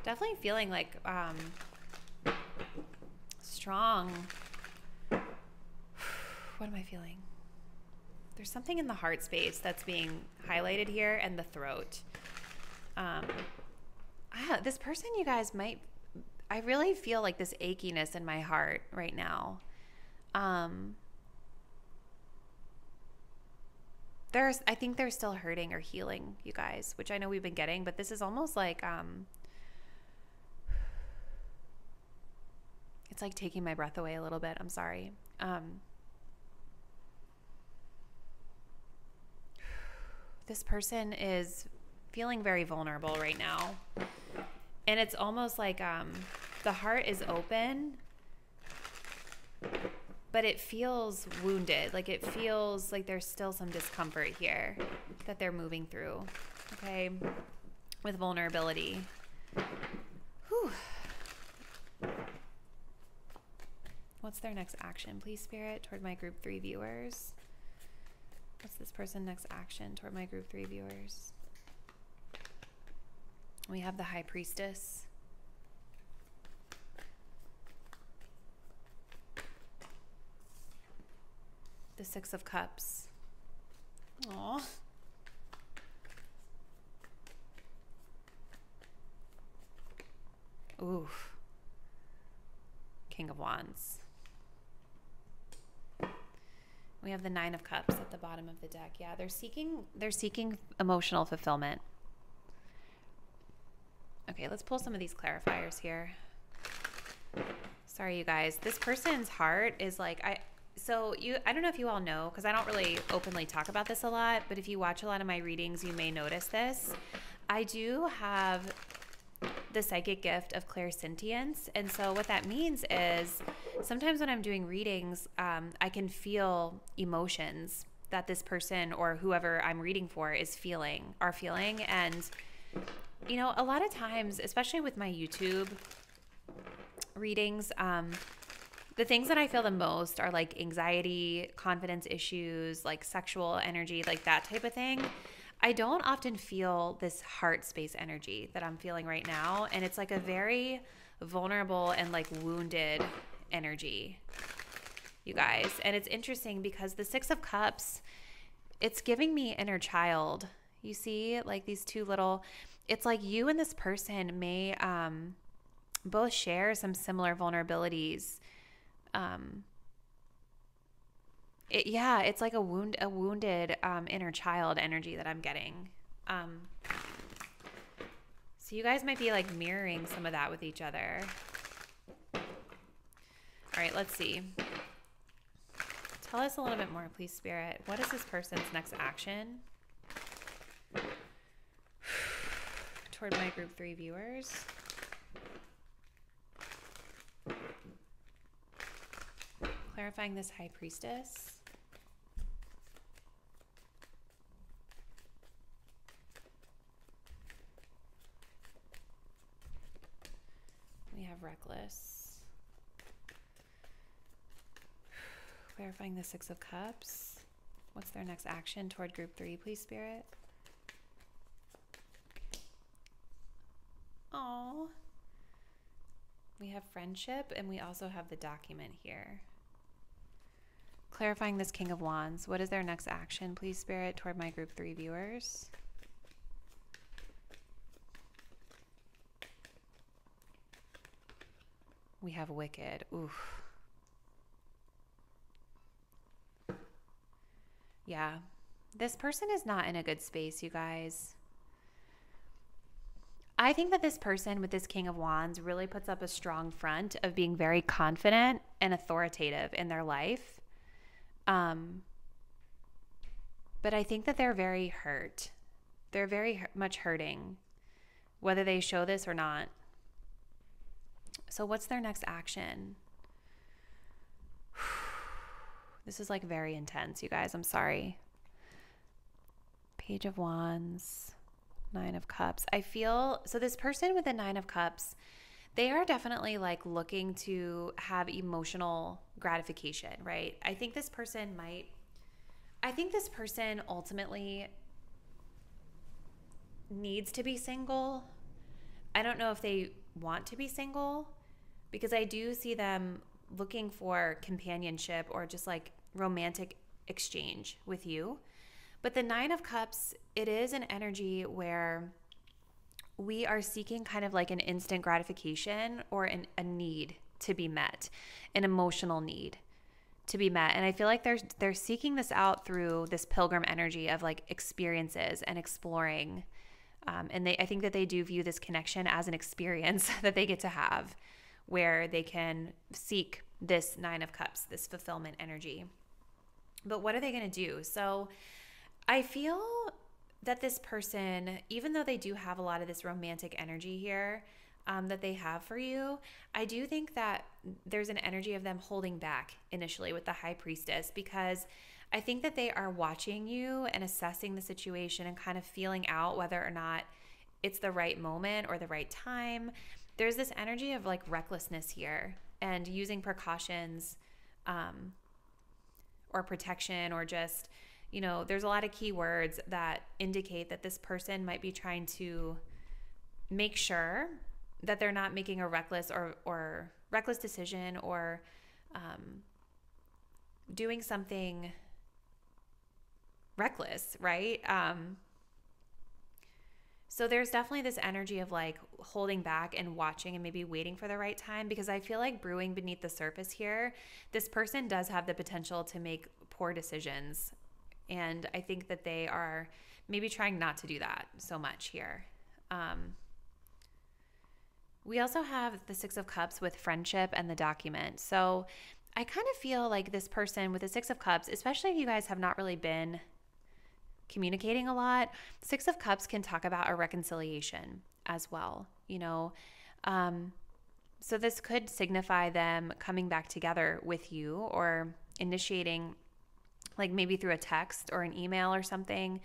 Definitely feeling like strong. What am I feeling? There's something in the heart space that's being highlighted here, and the throat. This person, you guys, I really feel like this achiness in my heart right now. I think they're still hurting or healing, you guys, which I know we've been getting, but this is almost like, it's like taking my breath away a little bit. I'm sorry. This person is feeling very vulnerable right now. And it's almost like the heart is open, but it feels wounded. Like it feels like there's still some discomfort here that they're moving through, okay, with vulnerability. Whew. What's their next action, please, Spirit, toward my group 3 viewers? What's this person's next action toward my group 3 viewers? We have the High Priestess. The 6 of Cups. Aww. Ooh. King of Wands. We have the 9 of Cups at the bottom of the deck. Yeah, they're seeking emotional fulfillment. Okay, let's pull some of these clarifiers here. Sorry, you guys. This person's heart is like, I don't know if you all know, because I don't really openly talk about this a lot, but if you watch a lot of my readings, you may notice this. I do have the psychic gift of clairsentience. And so what that means is sometimes when I'm doing readings, I can feel emotions that this person or whoever I'm reading for are feeling. And, you know, a lot of times, especially with my YouTube readings, the things that I feel the most are like anxiety, confidence issues, like sexual energy, like that type of thing. I don't often feel this heart space energy that I'm feeling right now. And it's like a very vulnerable and like wounded energy, you guys. And it's interesting because the 6 of Cups it's giving me inner child. You see, like these two little, it's like you and this person may both share some similar vulnerabilities. It's like a wounded inner child energy that I'm getting. So you guys might be like mirroring some of that with each other. All right, let's see. Tell us a little bit more, please, Spirit. What is this person's next action toward my group 3 viewers? Clarifying this High Priestess. We have Reckless. Clarifying the 6 of Cups. What's their next action toward group 3, please, Spirit? Oh. We have Friendship, and we also have the Document here. Clarifying this King of Wands. What is their next action, please, Spirit, toward my group 3 viewers? We have Wicked. Oof. Yeah. This person is not in a good space, you guys. I think that this person with this King of Wands really puts up a strong front of being very confident and authoritative in their life. But I think that they're very hurt. They're very much hurting, whether they show this or not. So what's their next action? This is like very intense, you guys. I'm sorry. Page of Wands, 9 of Cups. I feel, so this person with the 9 of Cups, they are definitely like looking to have emotional gratification, right? I think this person ultimately needs to be single. I don't know if they want to be single, because I do see them looking for companionship or just like romantic exchange with you. But the 9 of Cups, it is an energy where we are seeking kind of like an instant gratification or a need to be met, an emotional need to be met. And I feel like they're seeking this out through this pilgrim energy of like experiences and exploring. And I think that they do view this connection as an experience that they get to have, where they can seek this 9 of Cups, this fulfillment energy. But what are they going to do? So I feel that this person, even though they do have a lot of this romantic energy here that they have for you, I do think that there's an energy of them holding back initially with the High Priestess, because I think that they are watching you and assessing the situation and kind of feeling out whether or not it's the right moment or the right time. There's this energy of like recklessness here and using precautions or protection, or just, you know, there's a lot of keywords that indicate that this person might be trying to make sure that they're not making a reckless or reckless decision, or doing something reckless, right? So there's definitely this energy of like holding back and watching and maybe waiting for the right time, because I feel like brewing beneath the surface here, this person does have the potential to make poor decisions. And I think that they are maybe trying not to do that so much here. We also have the 6 of Cups with Friendship and the Document. So I kind of feel like this person with the 6 of Cups, especially if you guys have not really been communicating a lot, 6 of Cups can talk about a reconciliation as well, you know. So this could signify them coming back together with you, or initiating, like maybe through a text or an email or something,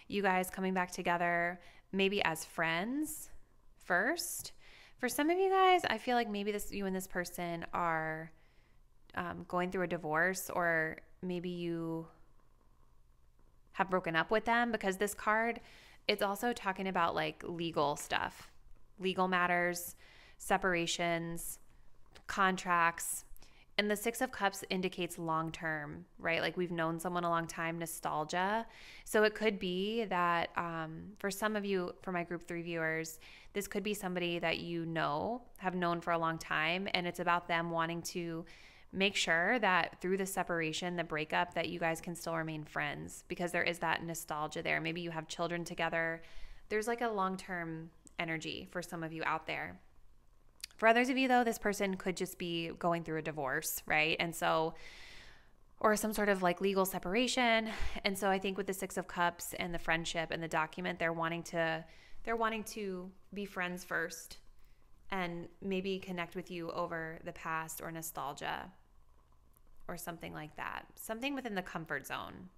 you guys coming back together, maybe as friends first. For some of you guys, I feel like maybe you and this person are going through a divorce, or maybe you have broken up with them, because this card, it's also talking about like legal stuff, legal matters, separations, contracts. And the Six of Cups indicates long-term, right? Like we've known someone a long time, nostalgia. So it could be that for some of you, for my group 3 viewers, this could be somebody that you know, have known for a long time. And it's about them wanting to make sure that through the separation, the breakup, that you guys can still remain friends, because there is that nostalgia there. Maybe you have children together. There's like a long-term energy for some of you out there. For others of you, though, this person could just be going through a divorce, right? And so, or some sort of like legal separation. And so I think with the Six of Cups and the friendship and the document, they're wanting to be friends first and maybe connect with you over the past or nostalgia or something like that. Something within the comfort zone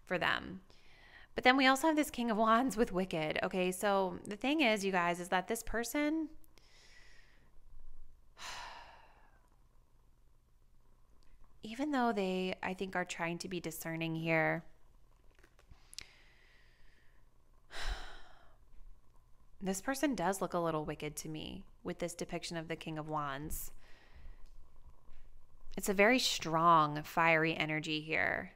for them. But then we also have this King of Wands with Wicked. Okay, so the thing is, you guys, is that this person, even though they, I think, are trying to be discerning here, this person does look a little wicked to me with this depiction of the King of Wands. It's a very strong, fiery energy here.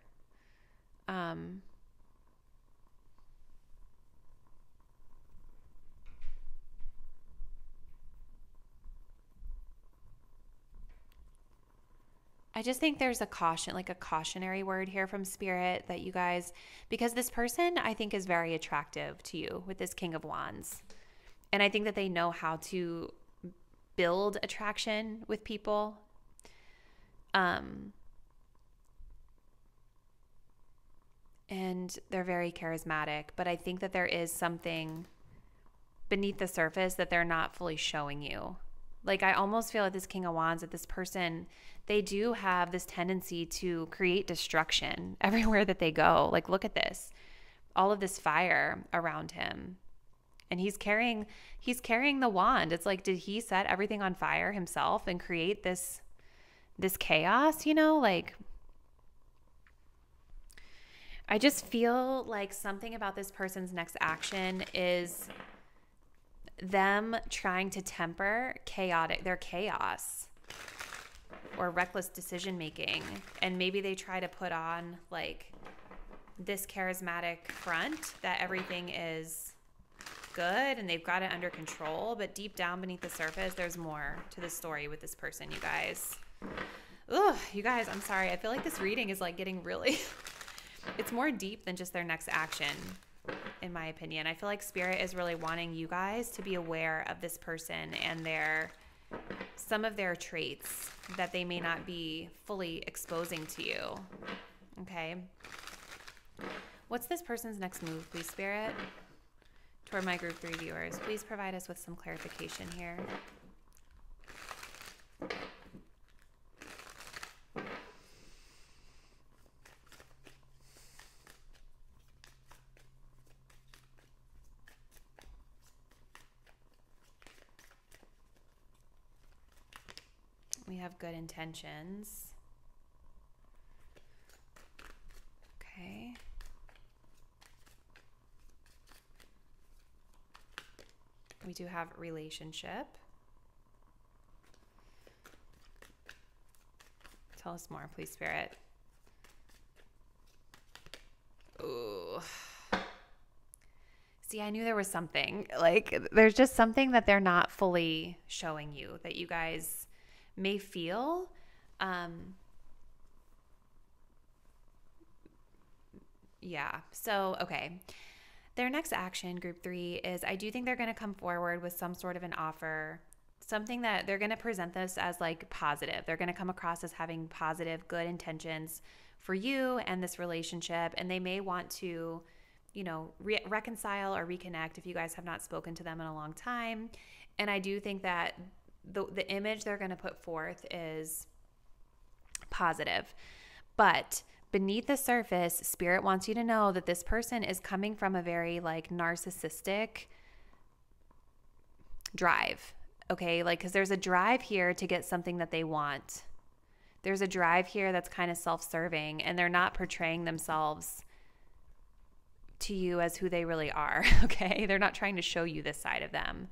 I just think there's a caution, like a cautionary word here from Spirit that you guys, because this person I think is very attractive to you with this King of Wands. And I think that they know how to build attraction with people. And they're very charismatic, but I think that there is something beneath the surface that they're not fully showing you. Like I almost feel like this King of Wands, that this person, they do have this tendency to create destruction everywhere that they go. Like look at this, all of this fire around him. And he's carrying the wand. It's like, did he set everything on fire himself and create this chaos, you know? Like I just feel like something about this person's next action is them trying to temper their chaos or reckless decision making. And maybe they try to put on like this charismatic front that everything is good and they've got it under control, but deep down beneath the surface, there's more to the story with this person, you guys. Ugh, you guys, I'm sorry. I feel like this reading is like getting really, it's more deep than just their next action, in my opinion. I feel like Spirit is really wanting you guys to be aware of this person and some of their traits that they may not be fully exposing to you. Okay. What's this person's next move, please, Spirit? Toward my group 3 viewers, please provide us with some clarification here. We have good intentions. Okay. We do have relationship. Tell us more, please, Spirit. Ooh. See, I knew there was something. Like, there's just something that they're not fully showing you that you guys may feel. Yeah. So, okay. Their next action, group 3, is I do think they're going to come forward with some sort of an offer, something that they're going to present this as like positive. They're going to come across as having positive, good intentions for you and this relationship. And they may want to, you know, reconcile or reconnect if you guys have not spoken to them in a long time. And I do think that the image they're going to put forth is positive. But beneath the surface, Spirit wants you to know that this person is coming from a very like narcissistic drive. Okay, like, because there's a drive here to get something that they want. There's a drive here that's kind of self-serving, and they're not portraying themselves to you as who they really are. Okay, they're not trying to show you this side of them.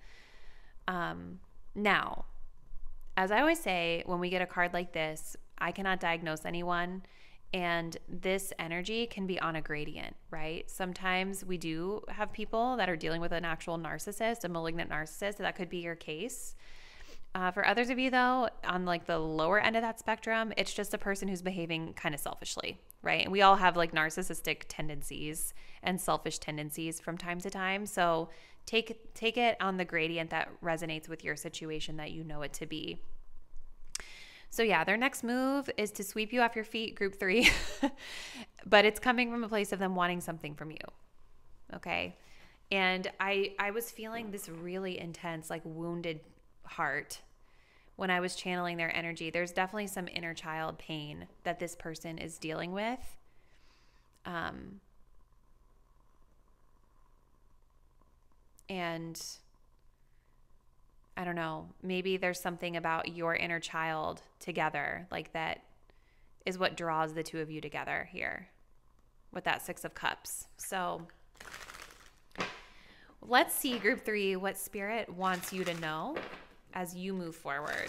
Now, as I always say, when we get a card like this, I cannot diagnose anyone. And this energy can be on a gradient, right? Sometimes we do have people that are dealing with an actual narcissist, a malignant narcissist. That could be your case. For others of you, though, on like the lower end of that spectrum, it's just a person who's behaving kind of selfishly, right? And we all have like narcissistic tendencies and selfish tendencies from time to time. So take it on the gradient that resonates with your situation that you know it to be. So yeah, their next move is to sweep you off your feet, group 3, but it's coming from a place of them wanting something from you, okay? And I was feeling this really intense, like wounded heart when I was channeling their energy. There's definitely some inner child pain that this person is dealing with. And I don't know, maybe there's something about your inner child together, like that is what draws the two of you together here with that 6 of Cups. So let's see, group 3, what Spirit wants you to know as you move forward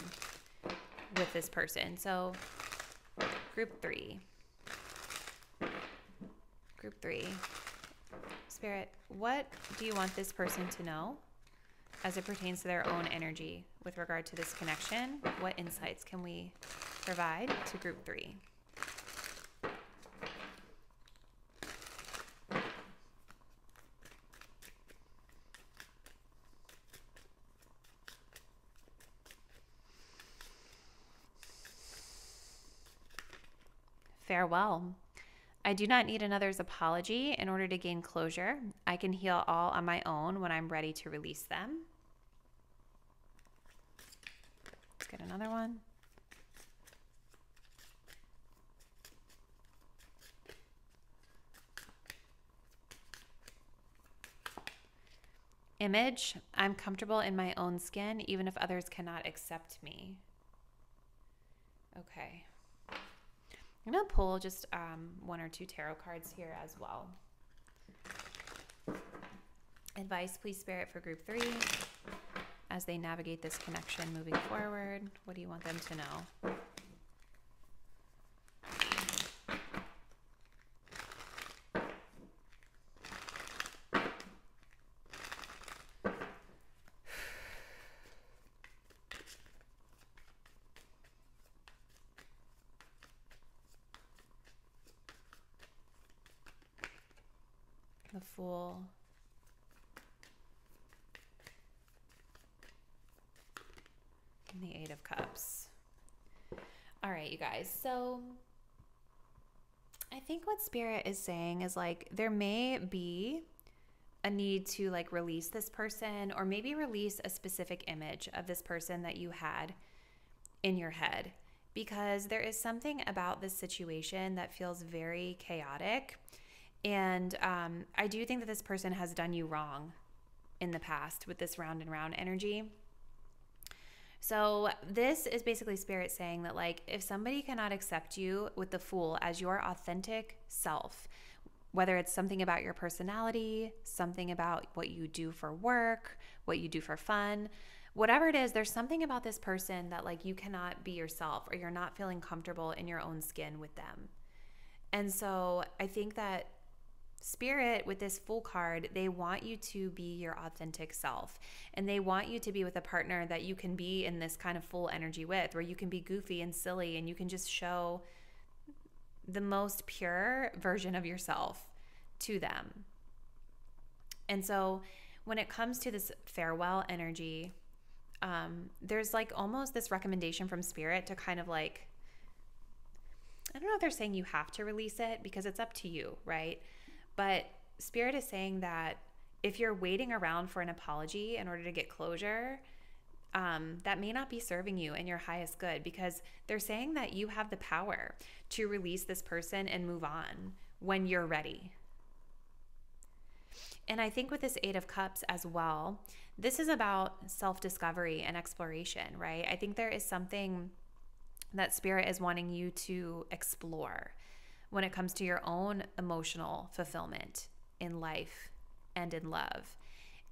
with this person. So group 3, Spirit, what do you want this person to know as it pertains to their own energy with regard to this connection? What insights can we provide to group 3? Farewell. I do not need another's apology in order to gain closure. I can heal all on my own when I'm ready to release them. Let's get another one. Image, I'm comfortable in my own skin, even if others cannot accept me. Okay. I'm going to pull just 1 or 2 tarot cards here as well. Advice, please, Spirit, for group 3 as they navigate this connection moving forward. What do you want them to know? The Fool. And the 8 of Cups. All right, you guys. So I think what Spirit is saying is like there may be a need to like release this person, or maybe release a specific image of this person that you had in your head, because there is something about this situation that feels very chaotic. And I do think that this person has done you wrong in the past with this round and round energy. So this is basically Spirit saying that like if somebody cannot accept you with the Fool as your authentic self, whether it's something about your personality, something about what you do for work, what you do for fun, whatever it is, there's something about this person that like you cannot be yourself, or you're not feeling comfortable in your own skin with them. And so I think that Spirit, with this Fool card, they want you to be your authentic self, and they want you to be with a partner that you can be in this kind of full energy with, where you can be goofy and silly and you can just show the most pure version of yourself to them. And so when it comes to this farewell energy, there's like almost this recommendation from Spirit to kind of like, I don't know if they're saying you have to release it, because it's up to you, right? But Spirit is saying that if you're waiting around for an apology in order to get closure, that may not be serving you in your highest good, because they're saying that you have the power to release this person and move on when you're ready. And I think with this 8 of Cups as well, this is about self-discovery and exploration, right? I think there is something that Spirit is wanting you to explore when it comes to your own emotional fulfillment in life and in love.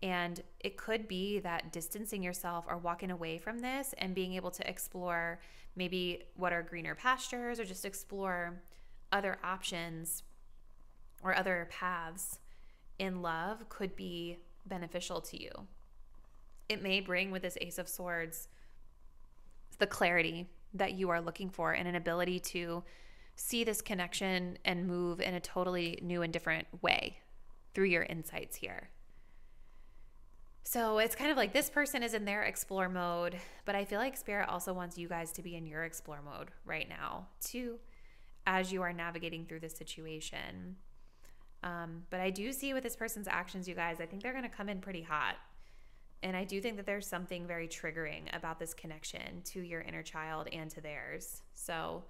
And it could be that distancing yourself or walking away from this and being able to explore maybe what are greener pastures, or just explore other options or other paths in love could be beneficial to you. It may bring, with this Ace of Swords, the clarity that you are looking for and an ability to see this connection and move in a totally new and different way through your insights here. So it's kind of like this person is in their explore mode, but I feel like Spirit also wants you guys to be in your explore mode right now too, as you are navigating through this situation. But I do see with this person's actions, you guys, I think they're going to come in pretty hot. And I do think that there's something very triggering about this connection to your inner child and to theirs. So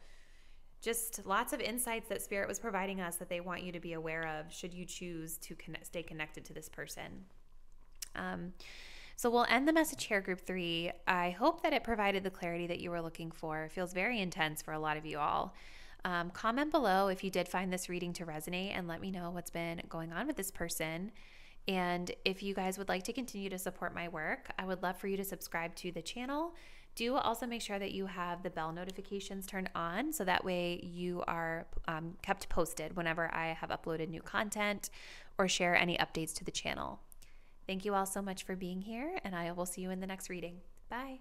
just lots of insights that Spirit was providing us that they want you to be aware of should you choose to stay connected to this person. So we'll end the message here, group 3. I hope that it provided the clarity that you were looking for. It feels very intense for a lot of you all. Comment below if you did find this reading to resonate, and let me know what's been going on with this person. And if you guys would like to continue to support my work, I would love for you to subscribe to the channel. Do also make sure that you have the bell notifications turned on, so that way you are kept posted whenever I have uploaded new content or share any updates to the channel. Thank you all so much for being here, and I will see you in the next reading. Bye.